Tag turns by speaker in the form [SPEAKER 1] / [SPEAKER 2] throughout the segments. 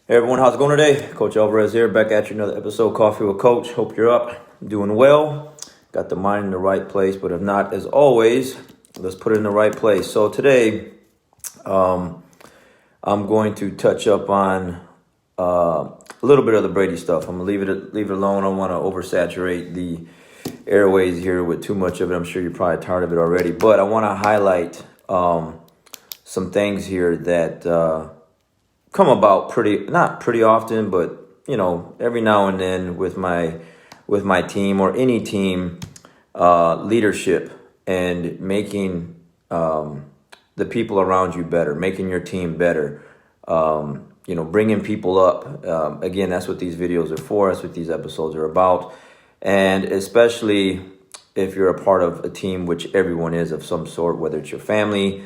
[SPEAKER 1] Hey everyone, how's it going today? Coach Alvarez here, back at you another episode, Coffee with Coach. Hope you're up, doing well, got the mind in the right place, but if not, as always, let's put it in the right place. So today, I'm going to touch up on a little bit of the Brady stuff. I'm gonna leave it alone. I don't want to oversaturate the airways here with too much of it. I'm sure you're probably tired of it already, but I want to highlight some things here that come about not pretty often, but every now and then with my team or any team, leadership and making the people around you better, making your team better, bringing people up. Again, that's what these videos are for. That's what these episodes are about. And especially if you're a part of a team, which everyone is of some sort, whether it's your family,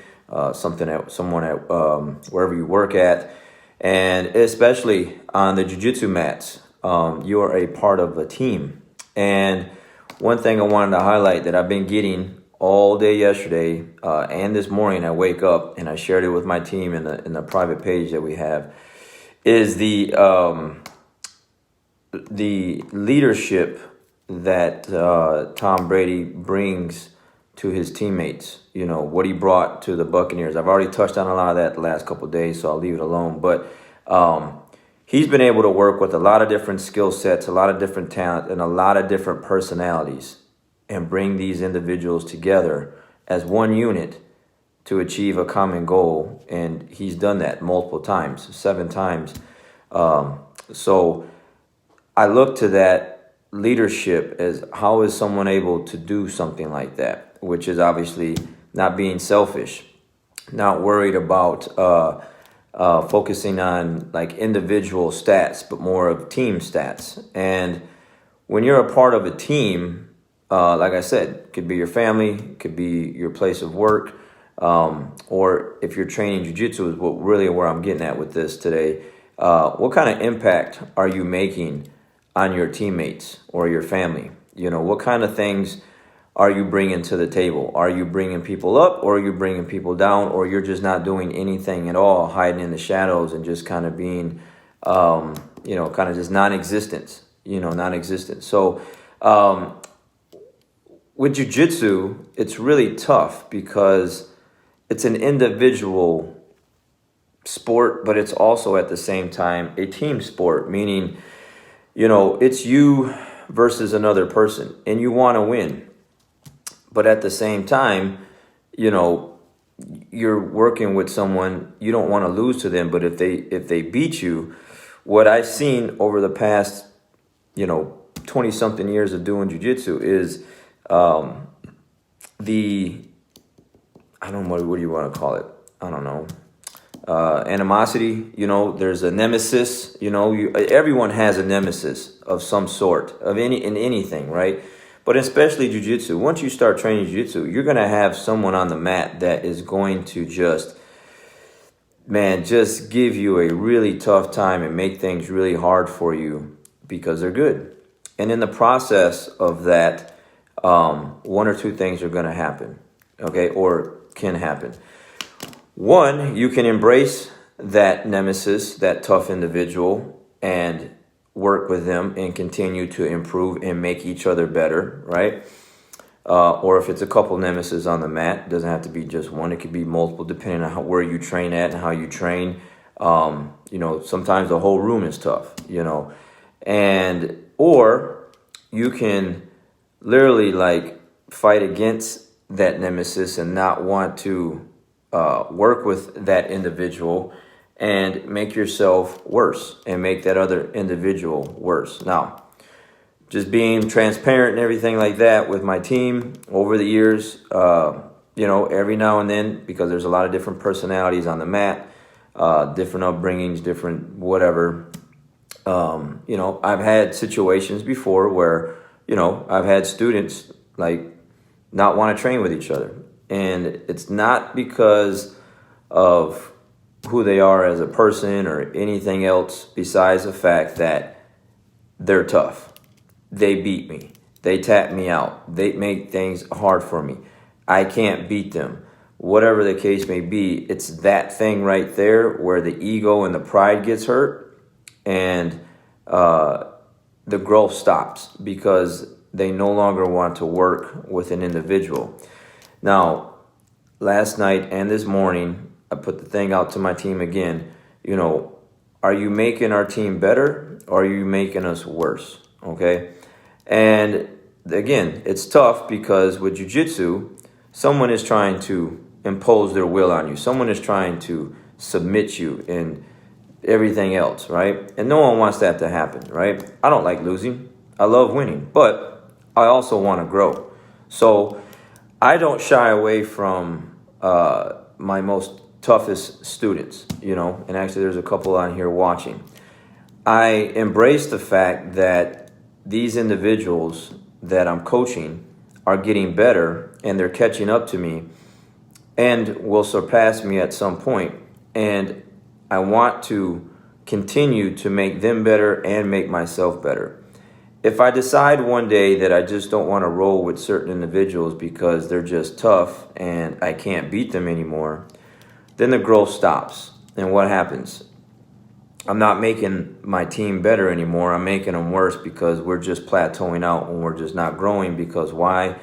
[SPEAKER 1] someone at wherever you work at, and especially on the jiu-jitsu mats, you are a part of a team. And one thing I wanted to highlight that I've been getting all day yesterday and this morning, I wake up and I shared it with my team in the private page that we have, is the leadership that Tom Brady brings to his teammates. What he brought to the Buccaneers. I've already touched on a lot of that the last couple of days, so I'll leave it alone. But he's been able to work with a lot of different skill sets, a lot of different talent, and a lot of different personalities, and bring these individuals together as one unit to achieve a common goal. And he's done that multiple times, 7 times. So I look to that leadership as how is someone able to do something like that, which is obviously not being selfish, not worried about focusing on like individual stats, but more of team stats. And when you're a part of a team, like I said, it could be your family, it could be your place of work, or if you're training jiu-jitsu is where I'm getting at with this today. What kind of impact are you making on your teammates or your family? What kind of things are you bringing to the table? Are you bringing people up, or are you bringing people down, or you're just not doing anything at all, hiding in the shadows and just kind of being, kind of just non-existent, non-existent. So with jiu-jitsu, it's really tough because it's an individual sport, but it's also at the same time a team sport, meaning it's you versus another person, and you want to win. But at the same time, you're working with someone, you don't want to lose to them. But if they beat you, what I've seen over the past, 20-something years of doing jiu-jitsu is I don't know, what do you want to call it? I don't know. Animosity, there's a nemesis, everyone has a nemesis of some sort in anything, right? But especially jiu-jitsu, once you start training jiu-jitsu, you're going to have someone on the mat that is going to just give you a really tough time and make things really hard for you because they're good. And in the process of that, one or two things are going to happen, okay, or can happen. One, you can embrace that nemesis, that tough individual, and work with them and continue to improve and make each other better, right? Or if it's a couple nemesis on the mat, it doesn't have to be just one. It could be multiple, depending on where you train at and how you train. Sometimes the whole room is tough, or you can literally fight against that nemesis and not want to work with that individual and make yourself worse and make that other individual worse. Now, just being transparent and everything like that with my team over the years, every now and then, because there's a lot of different personalities on the mat, different upbringings, different whatever. I've had situations before where, I've had students not want to train with each other. And it's not because of who they are as a person or anything else besides the fact that they're tough. They beat me. They tap me out. They make things hard for me. I can't beat them. Whatever the case may be, it's that thing right there where the ego and the pride gets hurt. and the growth stops because they no longer want to work with an individual. Now, last night and this morning, I put the thing out to my team again. Are you making our team better, or are you making us worse? Okay. And again, it's tough because with jiu-jitsu, someone is trying to impose their will on you. Someone is trying to submit you in everything else, right? And no one wants that to happen, right? I don't like losing. I love winning, but I also want to grow. So I don't shy away from my most toughest students, and actually there's a couple on here watching. I embrace the fact that these individuals that I'm coaching are getting better and they're catching up to me and will surpass me at some point. And I want to continue to make them better and make myself better. If I decide one day that I just don't want to roll with certain individuals because they're just tough and I can't beat them anymore, then the growth stops. And what happens? I'm not making my team better anymore. I'm making them worse because we're just plateauing out and we're just not growing. Because why?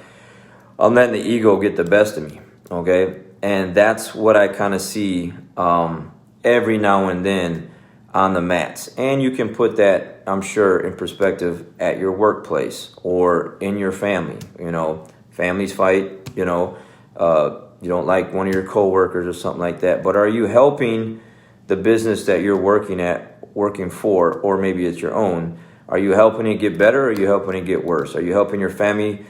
[SPEAKER 1] I'm letting the ego get the best of me, okay? And that's what I kind of see every now and then on the mats. And you can put that, I'm sure, in perspective at your workplace or in your family. Families fight, you don't like one of your coworkers or something like that. But are you helping the business that you're working for, or maybe it's your own? Are you helping it get better, or are you helping it get worse? Are you helping your family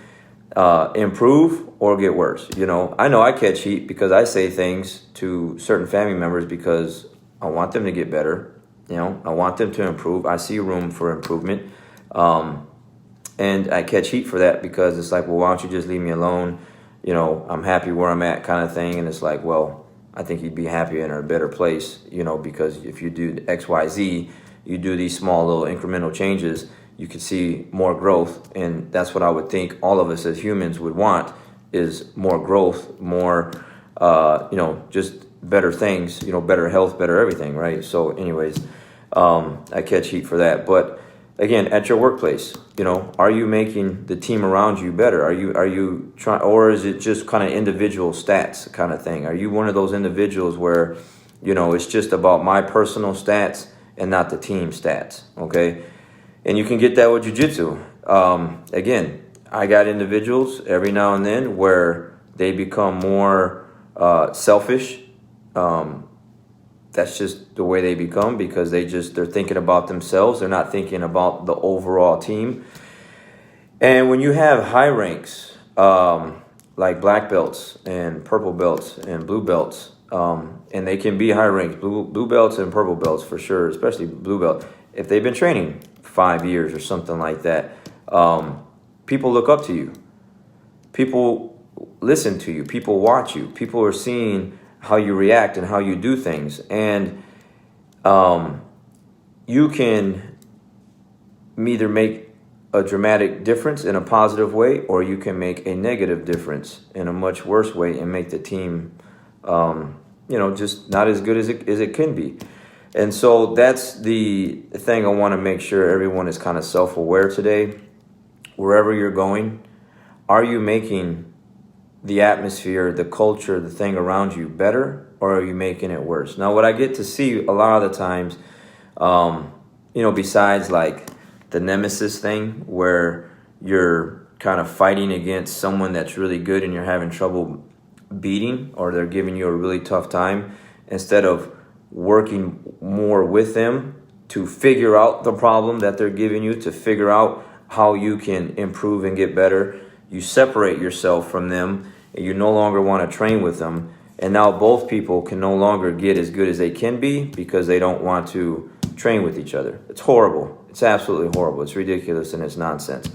[SPEAKER 1] improve or get worse? I know I catch heat because I say things to certain family members because I want them to get better. I want them to improve. I see room for improvement. And I catch heat for that because it's like, well, why don't you just leave me alone? I'm happy where I'm at, kind of thing. And it's like, well, I think you'd be happier in a better place, because if you do X, Y, Z, you do these small little incremental changes, you could see more growth. And that's what I would think all of us as humans would want, is more growth, more, just better things, better health, better everything, right? So anyways, I catch heat for that. But again, at your workplace, are you making the team around you better? Are you trying, or is it just kind of individual stats kind of thing? Are you one of those individuals where, it's just about my personal stats and not the team stats? Okay. And you can get that with jiu-jitsu. Again, I got individuals every now and then where they become more selfish. That's just the way they become because they're thinking about themselves. They're not thinking about the overall team. And when you have high ranks, like black belts and purple belts and blue belts, and they can be high ranks, blue belts and purple belts for sure, especially blue belt. If they've been training 5 years or something like that, people look up to you. People listen to you. People watch you. People are seeing how you react and how you do things. And you can either make a dramatic difference in a positive way, or you can make a negative difference in a much worse way and make the team, just not as good as it can be. And so that's the thing I want to make sure everyone is kind of self-aware today. Wherever you're going, are you making the atmosphere, the culture, the thing around you better, or are you making it worse? Now, what I get to see a lot of the times, besides like the nemesis thing where you're kind of fighting against someone that's really good and you're having trouble beating, or they're giving you a really tough time, instead of working more with them to figure out the problem that they're giving you, to figure out how you can improve and get better, you separate yourself from them and you no longer want to train with them. And now both people can no longer get as good as they can be because they don't want to train with each other. It's horrible. It's absolutely horrible. It's ridiculous and it's nonsense.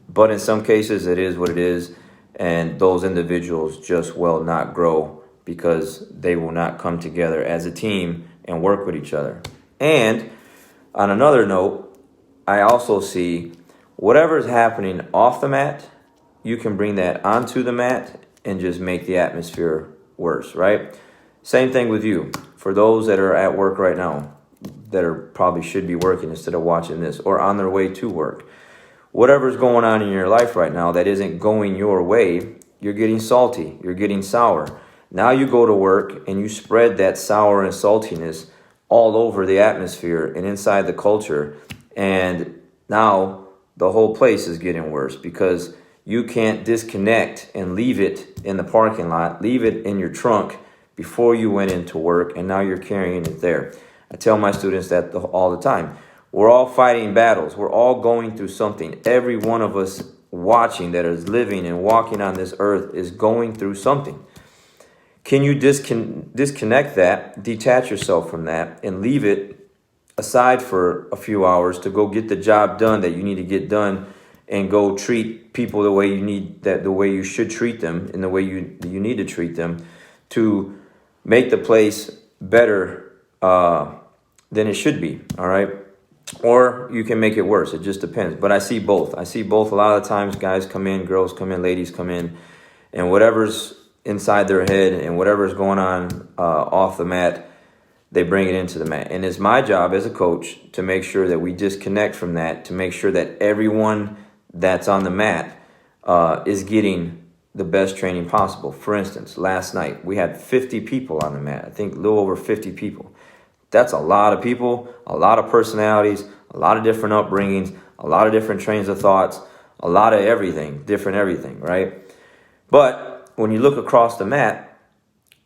[SPEAKER 1] But in some cases, it is what it is. And those individuals just will not grow because they will not come together as a team and work with each other. And on another note, I also see whatever is happening off the mat, you can bring that onto the mat and just make the atmosphere worse, right? Same thing with you. For those that are at work right now, that are probably should be working instead of watching this, or on their way to work. Whatever's going on in your life right now that isn't going your way, you're getting salty, you're getting sour. Now you go to work and you spread that sour and saltiness all over the atmosphere and inside the culture. And now the whole place is getting worse because you can't disconnect and leave it in the parking lot, leave it in your trunk before you went into work, and now you're carrying it there. I tell my students that all the time. We're all fighting battles. We're all going through something. Every one of us watching that is living and walking on this earth is going through something. Can you disconnect that, detach yourself from that, and leave it aside for a few hours to go get the job done that you need to get done, and go treat people the way you need, that the way you should treat them, and the way you need to treat them, to make the place better than it should be, all right? Or you can make it worse. It just depends. But I see both. I see both. A lot of times guys come in, girls come in, ladies come in, and whatever's inside their head and whatever's going on off the mat, they bring it into the mat. And it's my job as a coach to make sure that we disconnect from that, to make sure that everyone that's on the mat is getting the best training possible. For instance, last night we had 50 people on the mat. I think a little over 50 people. That's a lot of people, a lot of personalities, a lot of different upbringings, a lot of different trains of thoughts, a lot of everything, different everything, right? But when you look across the mat,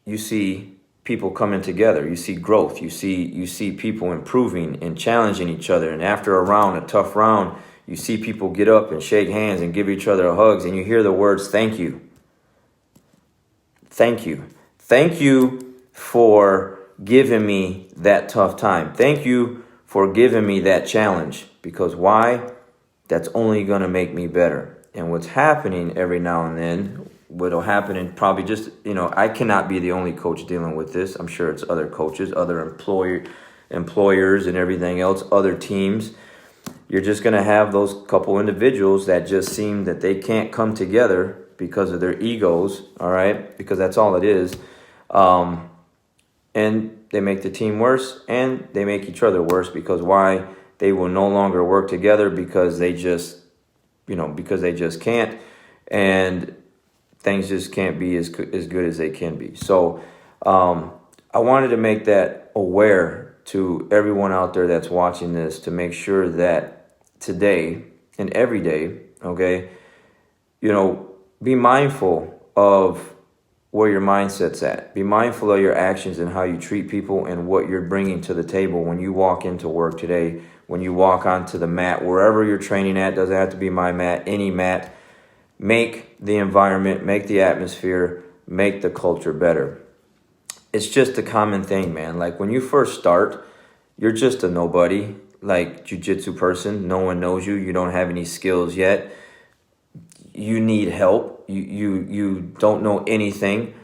[SPEAKER 1] you see people coming together. You see growth. You see people improving and challenging each other. And after a round, a tough round, you see people get up and shake hands and give each other hugs, and you hear the words, thank you. Thank you. Thank you for giving me that tough time. Thank you for giving me that challenge. Because why? That's only going to make me better. And what's happening every now and then, what'll happen, and probably just, I cannot be the only coach dealing with this. I'm sure it's other coaches, other employers and everything else, other teams. You're just going to have those couple individuals that just seem that they can't come together because of their egos, all right? Because that's all it is. And they make the team worse, and they make each other worse, because why? They will no longer work together because they just, because they just can't, and things just can't be as good as they can be. So I wanted to make that aware to everyone out there that's watching this, to make sure that today and every day, okay, be mindful of where your mindset's at. Be mindful of your actions and how you treat people and what you're bringing to the table when you walk into work today, when you walk onto the mat, wherever you're training at. Doesn't have to be my mat, any mat. Make the environment, make the atmosphere, make the culture better. It's just a common thing, man. Like when you first start, you're just a nobody, like jiu-jitsu person. No one knows you. You don't have any skills yet. You need help. You don't know anything.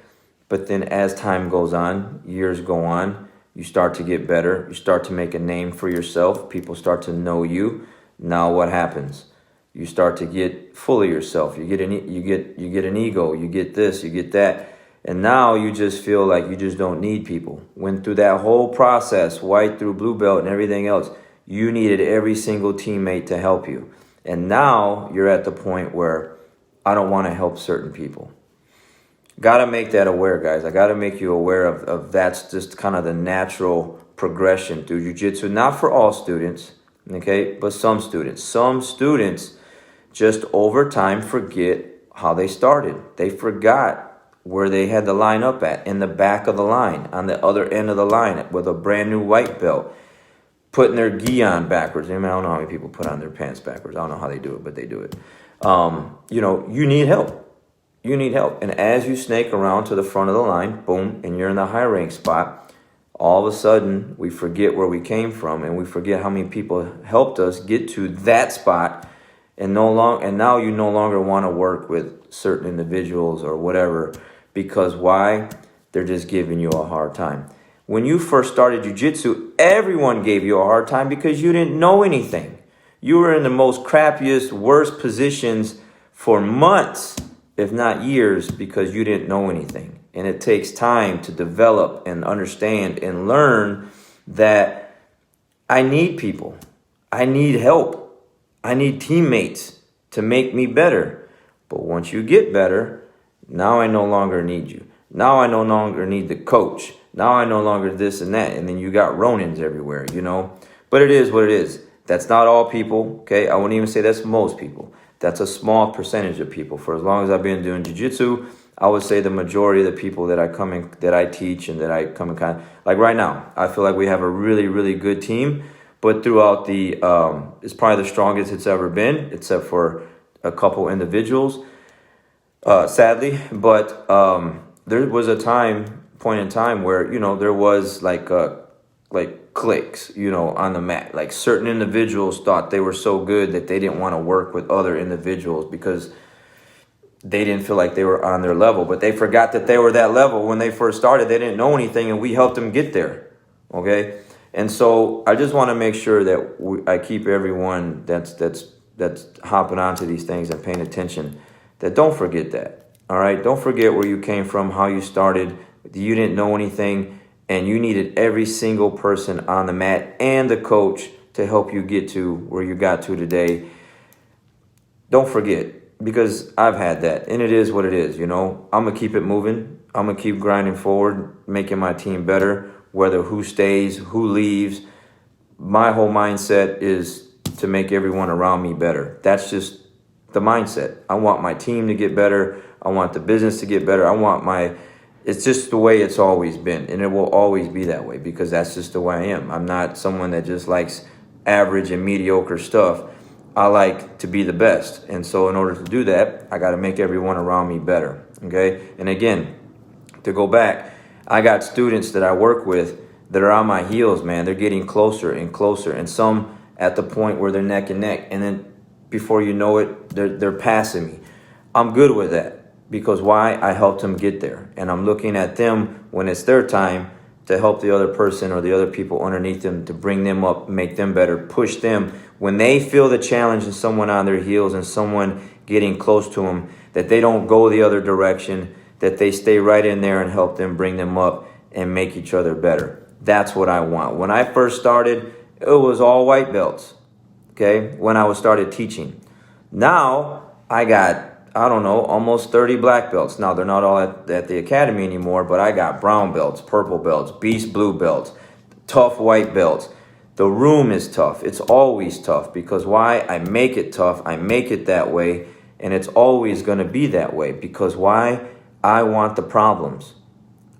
[SPEAKER 1] But then as time goes on, years go on, you start to get better. You start to make a name for yourself. People start to know you. Now what happens? You start to get full of yourself. You get an ego. You get this. You get that. And now you just feel like you just don't need people. When through that whole process, white through blue belt and everything else, you needed every single teammate to help you. And now you're at the point where I don't want to help certain people. Got to make that aware, guys. I got to make you aware of that's just kind of the natural progression through jiu-jitsu. Not for all students, okay, but some students. Some students just over time forget how they started. They forgot where they had to line up at, in the back of the line, on the other end of the line with a brand new white belt, putting their gi on backwards. I don't know how many people put on their pants backwards. I don't know how they do it, but they do it. You need help. You need help. And as you snake around to the front of the line, boom, and you're in the high rank spot, all of a sudden we forget where we came from, and we forget how many people helped us get to that spot, and now you no longer want to work with certain individuals or whatever, because why? They're just giving you a hard time. When you first started jiu-jitsu, everyone gave you a hard time because you didn't know anything. You were in the most crappiest, worst positions for months, if not years, because you didn't know anything. And it takes time to develop and understand and learn that I need people. I need help. I need teammates to make me better. But once you get better, now I no longer need you. Now I no longer need the coach. Now I no longer this and that. And then you got Ronins everywhere, you know. But it is what it is. That's not all people, okay? I wouldn't even say that's most people. That's a small percentage of people. For as long as I've been doing jiu-jitsu, I would say the majority of the people that I teach and that I come in contact, like right now, I feel like we have a really, really good team. But throughout it's probably the strongest it's ever been, except for a couple individuals, sadly. But there was a point in time where, you know, there was like cliques, you know, on the mat. Like certain individuals thought they were so good that they didn't want to work with other individuals because they didn't feel like they were on their level. But they forgot that they were that level when they first started. They didn't know anything, and we helped them get there, okay? And so I just want to make sure that I keep everyone that's hopping onto these things and paying attention, that don't forget that, all right? Don't forget where you came from, how you started. You didn't know anything, and you needed every single person on the mat and the coach to help you get to where you got to today. Don't forget, because I've had that, and it is what it is, you know. I'm going to keep it moving. I'm going to keep grinding forward, making my team better, whether who stays, who leaves. My whole mindset is to make everyone around me better. That's just the mindset. I want my team to get better. I want the business to get better. It's just the way it's always been, and it will always be that way because that's just the way I am. I'm not someone that just likes average and mediocre stuff. I like to be the best, and so in order to do that, I got to make everyone around me better, okay? And again, to go back, I got students that I work with that are on my heels, man. They're getting closer and closer, and some at the point where they're neck and neck, and then before you know it, they're passing me. I'm good with that. Because why? I helped them get there. And I'm looking at them when it's their time to help the other person or the other people underneath them, to bring them up, make them better, push them. When they feel the challenge and someone on their heels and someone getting close to them, that they don't go the other direction, that they stay right in there and help them, bring them up and make each other better. That's what I want. When I first started, it was all white belts, okay, when I started teaching. Now I got, I don't know, almost 30 black belts. Now, they're not all at the academy anymore, but I got brown belts, purple belts, beast blue belts, tough white belts. The room is tough. It's always tough because why? I make it tough. I make it that way, and it's always going to be that way because why? I want the problems.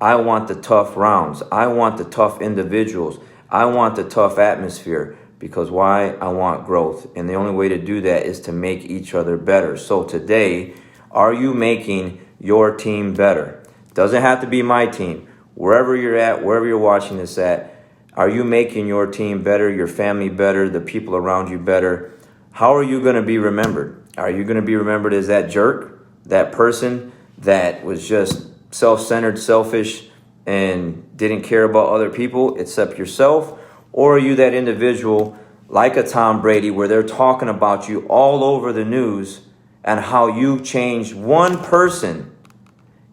[SPEAKER 1] I want the tough rounds. I want the tough individuals. I want the tough atmosphere. Because why? I want growth. And the only way to do that is to make each other better. So today, are you making your team better? Doesn't have to be my team. Wherever you're at, wherever you're watching this at, are you making your team better, your family better, the people around you better? How are you going to be remembered? Are you going to be remembered as that jerk, that person that was just self-centered, selfish, and didn't care about other people except yourself? Or are you that individual like a Tom Brady where they're talking about you all over the news and how you changed one person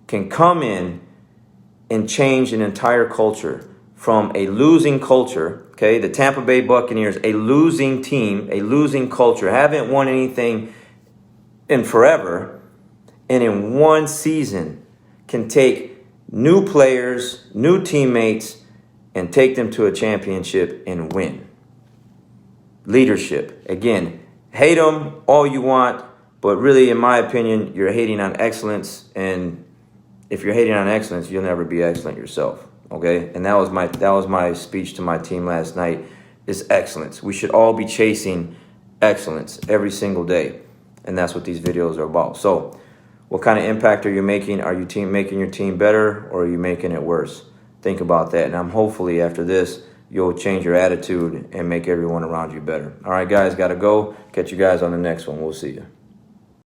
[SPEAKER 1] can come in and change an entire culture from a losing culture, okay? The Tampa Bay Buccaneers, a losing team, a losing culture, haven't won anything in forever, and in one season can take new players, new teammates, and take them to a championship and win. Leadership. Again, hate them all you want, but really, in my opinion, you're hating on excellence. And if you're hating on excellence, you'll never be excellent yourself. Okay? And that was my speech to my team last night, is excellence. We should all be chasing excellence every single day. And that's what these videos are about. So, what kind of impact are you making? Are you making your team better, or are you making it worse? Think about that, and I'm hopefully after this, you'll change your attitude and make everyone around you better. All right, guys, got to go. Catch you guys on the next one. We'll see you.